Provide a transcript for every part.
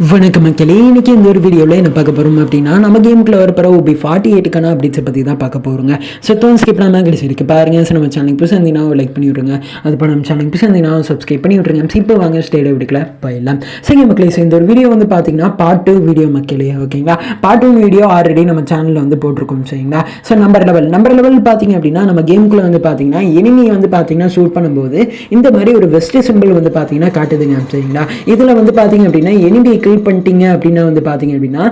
வணக்கம் மக்களே, இன்னைக்கு இந்த ஒரு வீடியோவில் என்ன பார்க்க போகிறோம் அப்படின்னா நம்ம கேமுக்குள்ள வரப்போ OB48 அப்டேட்ஸை பற்றி தான் பார்க்க போகிறோங்க. ஸோ ஸ்கிப் பண்ணாமல் கடைசி வரைக்கும் பாருங்கள். ஸோ நம்ம சேனலுக்கு புதுசாக இருந்தீங்கன்னா லைக் பண்ணி விட்ருங்க. அது போல் நம்ம சேனலுக்கு புதுசாக இருந்தீங்கன்னா சப்ஸ்கிரைப் பண்ணி விட்ருங்க. இப்போ வாங்க ஸ்டேடியோ விடுக்கல போயிடலாம். சரி மக்களே, ஸோ இந்த ஒரு வீடியோ வந்து பார்த்தீங்கன்னா பார்ட் 2 வீடியோ மக்களே, ஓகேங்களா. பார்ட் 2 வீடியோ ஆல்ரெடி நம்ம சேனலில் வந்து போட்டிருக்கோம், சரிங்களா. ஸோ நம்பர் லெவல் பார்த்தீங்க அப்படின்னா நம்ம கேமுக்குள்ளே வந்து பார்த்தீங்கன்னா எனிமியை வந்து பார்த்தீங்கன்னா ஷூட் பண்ணும்போது இந்த மாதிரி ஒரு வெஸ்ட் சிம்பிள் வந்து பார்த்தீங்கன்னா காட்டுதுங்க, சரிங்களா. இதில் வந்து பார்த்தீங்க அப்படின்னா எனிமி கில் பண்ணிட்டீங்க அப்படின்னா வந்து பார்த்தீங்க அப்படின்னா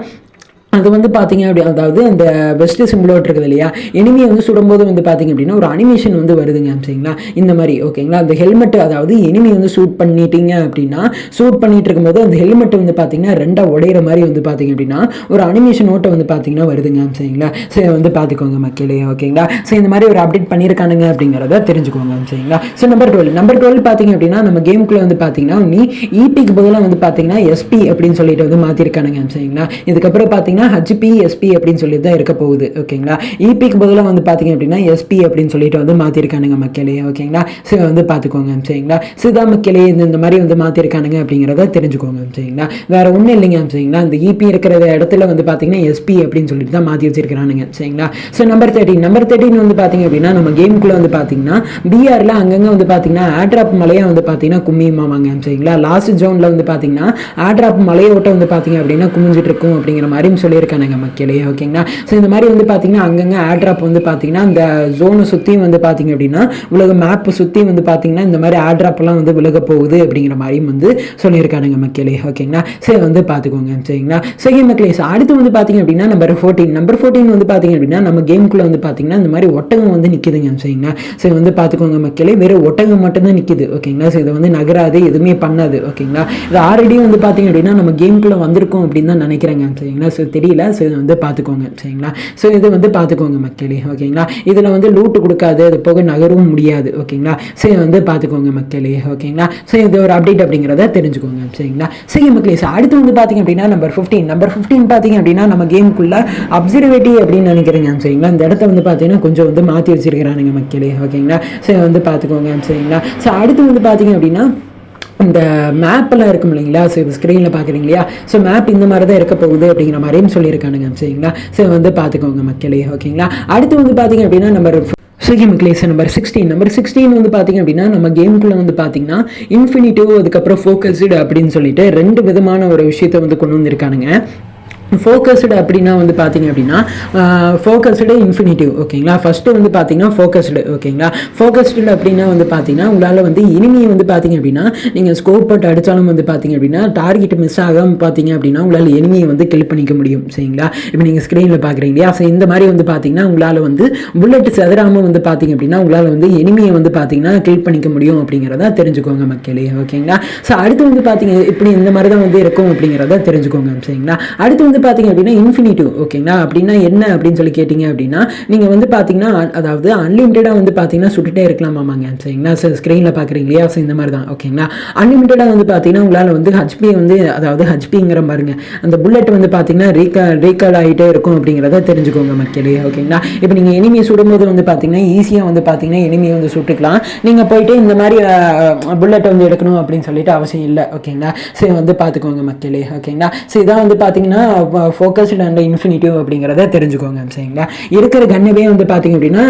அது வந்து பார்த்தீங்க அப்படி, அதாவது அந்த வெஸ்ட் சிம்பிளோட் இருக்குது இல்லையா, எனிமியை வந்து சுடும்போது வந்து பார்த்தீங்க அப்படின்னா ஒரு அனிமேஷன் வந்து வருதுங்க, சரிங்களா. இந்த மாதிரி ஓகேங்களா. அந்த ஹெல்மெட், அதாவது எனிமி வந்து ஷூட் பண்ணிட்டீங்க அப்படின்னா ஷூட் பண்ணிட்டு இருக்கும்போது அந்த ஹெல்மெட் வந்து பார்த்தீங்கன்னா ரெண்டாக உடையிற மாதிரி வந்து பார்த்தீங்க அப்படின்னா ஒரு அனிமேஷன் ஓட்டை வந்து பார்த்தீங்கன்னா வருதுங்க, சரிங்களா. ஸோ வந்து பார்த்துக்கோங்க மக்களே, ஓகேங்களா. ஸோ இந்த மாதிரி ஒரு அப்டேட் பண்ணியிருக்கானுங்க அப்படிங்கிறத தெரிஞ்சுக்கோங்க, சரிங்களா. ஸோ நம்பர் 12 பார்த்தீங்க அப்படின்னா நம்ம கேமுக்குள்ளே வந்து பார்த்தீங்கன்னா நீ இபிக்கு பதிலாக வந்து பார்த்தீங்கன்னா எஸ்பி அப்படின்னு சொல்லிட்டு வந்து மாற்றிருக்கானுங்க, சரிங்களா. இதுக்கப்புறம் பார்த்தீங்கன்னா ஹச்பி எஸ்பி அப்படின்னு சொல்லி தான் இருக்க போகுது, ஓகேங்களா. இபிக்கு பதிலாக வந்து பார்த்தீங்க அப்படின்னா எஸ்பி அப்படின்னு சொல்லிட்டு வந்து மாற்றிருக்கானுங்க மக்களே, ஓகேங்களா. ஸோ வந்து பார்த்துக்கோங்க, சரிங்களா. சிதா மக்களே இந்த மாதிரி வந்து மாற்றிருக்கானுங்க அப்படிங்கிறத தெரிஞ்சுக்கோங்க, சரிங்களா. வேற ஒன்றும் இல்லைங்க, சரிங்களா. இந்த இபி இருக்கிற இடத்துல வந்து பார்த்தீங்கன்னா எஸ்பி அப்படின்னு சொல்லிட்டு தான் மாற்றி வச்சிருக்கிறானுங்க, சரிங்களா. ஸோ நம்பர் 13 வந்து பார்த்தீங்க அப்படின்னா நம்ம கேமுக்குள்ளே வந்து பார்த்தீங்கன்னா பிஆரில் அங்கங்கே வந்து பார்த்தீங்கன்னா ஆட்ராப் மலையாக வந்து பார்த்தீங்கன்னா கும்மியுமாவாங்க, சரிங்களா. லாஸ்ட் ஜோனில் வந்து பார்த்தீங்கன்னா ஆட்ராப் மலையோட்ட வந்து பார்த்தீங்க அப்படின்னா குமிஞ்சிட்டு இருக்கும் அப்படிங்கிற மாதிரி சொல்லியிருக்கானுங்க மக்களே, ஓகேங்களா. ஸோ இந்த மாதிரி வந்து பார்த்தீங்கன்னா அங்கங்கே ஆட்ராப் வந்து பார்த்தீங்கன்னா அந்த ஜோனை சுற்றியும் வந்து பார்த்தீங்க அப்படின்னா உலக மேப்பு சுற்றி வந்து பார்த்தீங்கன்னா இந்த மாதிரி ஆட்ராப்லாம் வந்து விலக போகுது அப்படிங்கிற மாதிரியும் வந்து சொல்லியிருக்கானுங்க மக்களே, ஓகேங்களா. சரி வந்து பார்த்துக்கோங்க, சரிங்களா. சரி மக்களே, அடுத்து வந்து பார்த்தீங்க அப்படின்னா நம்பர் 14 வந்து பார்த்தீங்க அப்படின்னா நம்ம கேமுக்குள்ளே வந்து பார்த்தீங்கன்னா இந்த மாதிரி ஒட்டகம் வந்து நிற்குதுங்க, சரிங்களா. சரி வந்து பார்த்துக்கோங்க மக்களே, வெறும் ஒட்டகம் மட்டும்தான் நிற்குது, ஓகேங்களா. ஸோ இதை வந்து நகராது, எதுவுமே பண்ணாது, ஓகேங்களா. இது ஆல்ரெடி வந்து பார்த்தீங்க அப்படின்னா நம்ம கேமுக்குள்ளே வந்திருக்கும் அப்படின்னு தான் நினைக்கிறேங்க, சரிங்களா. ஸோ தெரியல, ஸோ இதை வந்து பார்த்துக்கோங்க, சரிங்களா. ஸோ இது வந்து பார்த்துக்கோங்க மக்களே, ஓகேங்களா. இதில் வந்து லூட்டு கொடுக்காது, அது போக நகரவும் முடியாது, ஓகேங்களா. ஸோ இதை வந்து பார்த்துக்கோங்க மக்களே, ஓகேங்களா. ஸோ இது ஒரு அப்டேட் அப்படிங்கிறத தெரிஞ்சுக்கோங்க, சரிங்களா. சரி மக்களே, அடுத்து வந்து பார்த்தீங்க அப்படின்னா நம்பர் 15 பார்த்தீங்க அப்படின்னா நம்ம கேமுக்குள்ள அப்சர்வேட்டிவ் அப்படின்னு நினைக்கிறேங்க, சரிங்களா. இந்த இடத்த வந்து பார்த்தீங்கன்னா கொஞ்சம் வந்து மாற்றி வச்சிருக்கிறானுங்க மக்களே, ஓகேங்களா. ஸோ வந்து பார்த்துக்கோங்க, சரிங்களா. ஸோ அடுத்து வந்து பார்த்தீங்க அப்படின்னா இந்த மேப்பெல்லாம் இருக்கும் இல்லைங்களா. ஸோ இப்போ ஸ்க்ரீனில் பார்க்குறீங்க இல்லையா. ஸோ மேப் இந்த மாதிரி தான் இருக்க போகுது அப்படிங்கிற மாதிரியும் சொல்லியிருக்கானுங்க, சரிங்களா. ஸோ வந்து பார்த்துக்கோங்க மக்களே, ஓகேங்களா. அடுத்து வந்து பார்த்தீங்க அப்படின்னா நம்பர் நம்பர் 16 வந்து பார்த்தீங்க அப்படின்னா நம்ம கேமுக்குள்ளே வந்து பார்த்தீங்கன்னா இன்ஃபினிட்டிவ் அதுக்கப்புறம் ஃபோக்கஸ்டு அப்படின்னு சொல்லிட்டு ரெண்டு விதமான ஒரு விஷயத்தை வந்து கொண்டு வந்திருக்கானுங்க. ஃபோக்கஸ்டு அப்படின்னா வந்து பார்த்தீங்க அப்படின்னா ஃபோக்கஸ்டு இன்ஃபினிட்டிவ், ஓகேங்களா. ஃபஸ்ட்டு வந்து பார்த்தீங்கன்னா ஃபோக்கஸ்டு, ஓகேங்களா. ஃபோக்கஸ்டு அப்படின்னா வந்து பார்த்தீங்கன்னா உங்களால் வந்து இனிமையை வந்து பார்த்தீங்க அப்படின்னா நீங்கள் ஸ்கோப் போட்டு அடித்தாலும் வந்து பார்த்தீங்க அப்படின்னா டார்கெட் மிஸ் ஆகாமல் பார்த்தீங்க அப்படின்னா உங்களால் எனிமியை வந்து கில் பண்ணிக்க முடியும், சரிங்களா. இப்போ நீங்கள் ஸ்க்ரீனில் பார்க்குறீங்க இல்லையா. ஸோ இந்த மாதிரி வந்து பார்த்தீங்கன்னா உங்களால் வந்து புல்லட் செதறாமல் வந்து பார்த்தீங்க அப்படின்னா உங்களால் வந்து எனிமியை வந்து பார்த்தீங்கன்னா கில் பண்ணிக்க முடியும் அப்படிங்கிறத தெரிஞ்சுக்கோங்க மக்களே, ஓகேங்களா. ஸோ அடுத்து வந்து பார்த்தீங்க இப்படி இந்த மாதிரி தான் வந்து இருக்கும் அப்படிங்கிறத தெரிஞ்சுக்கோங்க, சரிங்களா. அடுத்து வந்து பார்த்தீங்க அப்படின்னா இன்ஃபினிட்டிவ், ஓகேங்களா. அப்படின்னா என்ன அப்படின்னு சொல்லி கேட்டிங்க அப்படின்னா நீங்கள் வந்து பார்த்தீங்கன்னா அதாவது அன்லிமிட்டடாக வந்து பார்த்தீங்கன்னா சுட்டுட்டே இருக்கலாமாங்க, சரிங்களா. ஸோ ஸ்க்ரீனில் பார்க்குறீங்க இல்லையா. ஸோ இந்த மாதிரி தான், ஓகேங்களா. அன்லிமிட்டடாக வந்து பார்த்தீங்கன்னா உங்களால் வந்து ஹச்பி வந்து அதாவது ஹச்பிங்கிற பாருங்க அந்த புல்லட் வந்து பார்த்தீங்கன்னா ரீகால் ஆகிட்டே இருக்கும் அப்படிங்கிறத தெரிஞ்சுக்கோங்க மக்களே, ஓகேங்களா. இப்போ நீங்கள் எனிமியை சுடும்போது வந்து பார்த்தீங்கன்னா ஈஸியாக வந்து பார்த்தீங்கன்னா எனிமியை வந்து சுட்டுக்கலாம். நீங்கள் போயிட்டு இந்த மாதிரி புல்லட்டை வந்து எடுக்கணும் அப்படின்னு சொல்லிட்டு அவசியம் இல்லை, ஓகேங்களா. ஸோ வந்து பார்த்துக்கோங்க மக்களே, ஓகேங்களா. ஸோ இதான் வந்து பார்த்தீங்கன்னா ஃபோக்கஸ்டு அண்ட் இன்ஃபினிட்டிவ் அப்படிங்கிறத தெரிஞ்சுக்கோங்க, சரிங்களா. இருக்கிற கன்னவே வந்து பார்த்தீங்க அப்படின்னா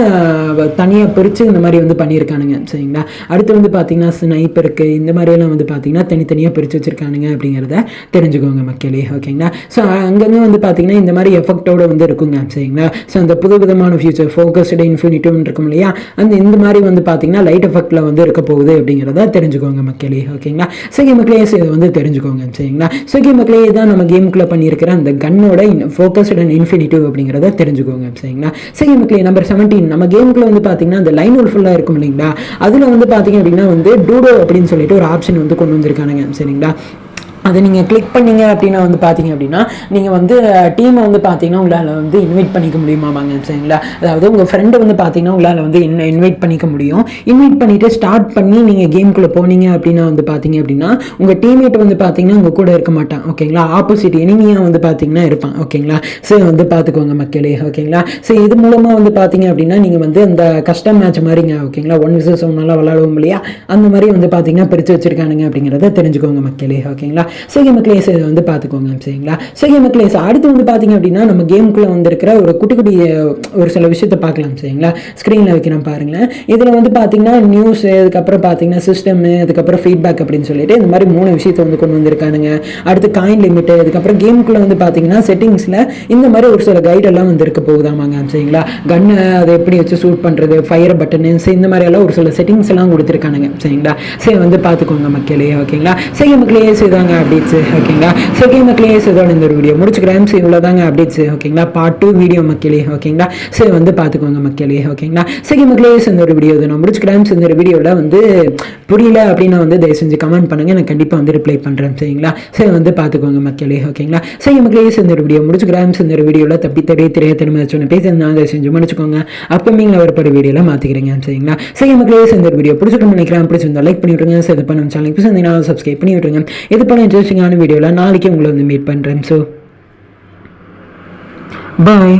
தனியாக பிரித்து இந்த மாதிரி வந்து பண்ணியிருக்கானுங்க, சரிங்களா. அடுத்து வந்து பார்த்தீங்கன்னா ஸ்னைப்பருக்கு இந்த மாதிரியெல்லாம் வந்து பார்த்தீங்கன்னா தனித்தனியாக பிரித்து வச்சுருக்கானுங்க அப்படிங்கிறத தெரிஞ்சுக்கோங்க மக்களே, ஓகேங்களா. ஸோ அங்கங்கே வந்து பார்த்தீங்கன்னா இந்த மாதிரி எஃபெக்டோடு வந்து இருக்குங்க, சரிங்களா. ஸோ அந்த புது விதமான ஃபியூச்சர் ஃபோக்கஸ்டு இன்ஃபினிட்டிவ்னு இருக்கும் இல்லையா, அந்த இந்த மாதிரி வந்து பார்த்தீங்கன்னா லைட் எஃபெக்டில் வந்து இருக்க போகுது அப்படிங்கிறத தெரிஞ்சுக்கோங்க மக்களே, ஓகேங்களா. சரி மக்களே, இதை வந்து தெரிஞ்சுக்கோங்க, சரிங்களா. சரி மக்களே, இதான் நம்ம கேமுக்குள்ளே பண்ணியிருக்கிற அந்த கன்னோட ஃபோக்கஸ்டு அண்ட் இன்ஃபினிட்டிவ் அப்படிங்கிறத தெரிஞ்சுக்கோங்க, சரிங்களா. சரி மக்களே, நம்பர் 17 நம்ம கேமுக்குள்ள வந்து பார்த்தீங்கன்னா அந்த லைன் ஃபுல்லாக இருக்கும் இல்லைங்களா. அதில் வந்து பார்த்தீங்க அப்படின்னா வந்து டூடோ அப்படின்னு சொல்லிட்டு ஒரு ஆப்ஷன் வந்து கொண்டு வந்திருக்கானுங்க, சரிங்களா. அதை நீங்கள் கிளிக் பண்ணிங்க அப்படின்னா வந்து பார்த்தீங்க அப்படின்னா நீங்கள் வந்து டீமை வந்து பார்த்தீங்கன்னா உங்களால் வந்து இன்வைட் பண்ணிக்க முடியுமாங்க, சரிங்களா. அதாவது உங்கள் ஃப்ரெண்டை வந்து பார்த்தீங்கன்னா உங்களால் வந்து இன்வைட் பண்ணிக்க முடியும். இன்வைட் பண்ணிவிட்டு ஸ்டார்ட் பண்ணி நீங்கள் கேமுக்குள்ளே போனீங்க அப்படின்னா வந்து பார்த்தீங்க அப்படின்னா உங்கள் டீம்மேட் வந்து பார்த்தீங்கன்னா உங்கள் கூட இருக்க மாட்டான், ஓகேங்களா. ஆப்போசிட் எனிமியாக வந்து பார்த்தீங்கன்னா இருப்பான், ஓகேங்களா. ஸோ வந்து பார்த்துக்கோங்க மக்களே, ஓகேங்களா. ஸோ இது மூலமாக வந்து பார்த்தீங்க அப்படின்னா நீங்கள் வந்து அந்த கஸ்டம் மேட்ச் மாதிரிங்க, ஓகேங்களா. 1 vs 1 விளாடுவோம் இல்லையா, அந்த மாதிரி வந்து பார்த்தீங்கன்னா பிரித்து வச்சிருக்கானுங்க அப்படிங்கிறத தெரிஞ்சுக்கோங்க மக்களே, ஓகேங்களா. சரி மக்களே இதை வந்து பார்த்துக்கோங்க சரிங்களா. சரி மக்களே அடுத்து வந்து பார்த்தீங்க அப்படின்னா நம்ம கேமுக்குள்ளே வந்திருக்கிற ஒரு குட்டி குட்டி ஒரு சில விஷயத்தை பார்க்கலாம் சரிங்களா. ஸ்க்ரீனில் வைக்கிறேன் பாருங்களேன். இதில் வந்து பார்த்தீங்கன்னா நியூஸ், அதுக்கப்புறம் பார்த்தீங்கன்னா சிஸ்டமு, அதுக்கப்புறம் ஃபீட்பேக் அப்படின்னு சொல்லிட்டு இந்த மாதிரி 3 விஷயத்தை வந்து கொண்டு வந்திருக்கானுங்க. அடுத்து காயின் லிமிட்டு, அதுக்கப்புறம் கேமுக்குள்ளே வந்து பார்த்தீங்கன்னா செட்டிங்ஸில் இந்த மாதிரி ஒரு சில கைடெல்லாம் வந்து இருக்க போகுதாமாங்க சரிங்களா. கன்னை அதை எப்படி வச்சு ஷூட் பண்ணுறது, ஃபயர் பட்டனு, இந்த மாதிரியெல்லாம் ஒரு சில செட்டிங்ஸ் எல்லாம் கொடுத்துருக்கானுங்க சரிங்களா. சரி வந்து பார்த்துக்கோங்க மக்களே ஓகேங்களா. சரி மக்களே செய்தாங்க அப்டேட்ஸ் ஓகேங்களா. சரி மக்களே செய்தோட இந்த ஒரு வீடியோ முடிச்சுக்கிறேன். சரி இவ்வளோதாங்க அப்டேட்ஸ் ஓகேங்களா. பார்ட் 2 வீடியோ மக்களே ஓகேங்களா. சரி வந்து பார்த்துக்கோங்க மக்களே ஓகேங்களா. சரி மக்களே இந்த ஒரு வீடியோ நான் முடிச்சுக்கிறேன். இந்த ஒரு வீடியோவில் வந்து புரியல அப்படின்னா வந்து தயவு செஞ்சு கமெண்ட் பண்ணுங்கள், நான் கண்டிப்பாக வந்து ரிப்ளை பண்ணுறேன் சரிங்களா. சரி வந்து பார்த்துக்கோங்க மக்களே ஓகேங்களா. சரி மக்களே இந்த ஒரு வீடியோ முடிச்சுக்கிறேன். இந்த ஒரு வீடியோவில் தப்பி தெரிய திரும்ப சொன்ன பேச நான் தயவு செஞ்சு முடிச்சுக்கோங்க. அப்போமீங்க வரப்பட வீடியோவில் மாற்றிக்கிறேங்க சரிங்களா. சரி மக்களே இந்த ஒரு வீடியோ பிடிச்சிட்டு நினைக்கிறேன். பிடிச்சிருந்தா லைக் பண்ணி விட்டுருங்க. சரி இப்போ நம்ம சேனலுக்கு புதுசுனா சப்ஸ்கிரைப் பண்ணி விட்டுருங்க. இது போல இன்ட்ரெஸ்டிங்கான வீடியோவில் நாளைக்கு உங்களை வந்து மீட் பண்ணுறேன். So bye.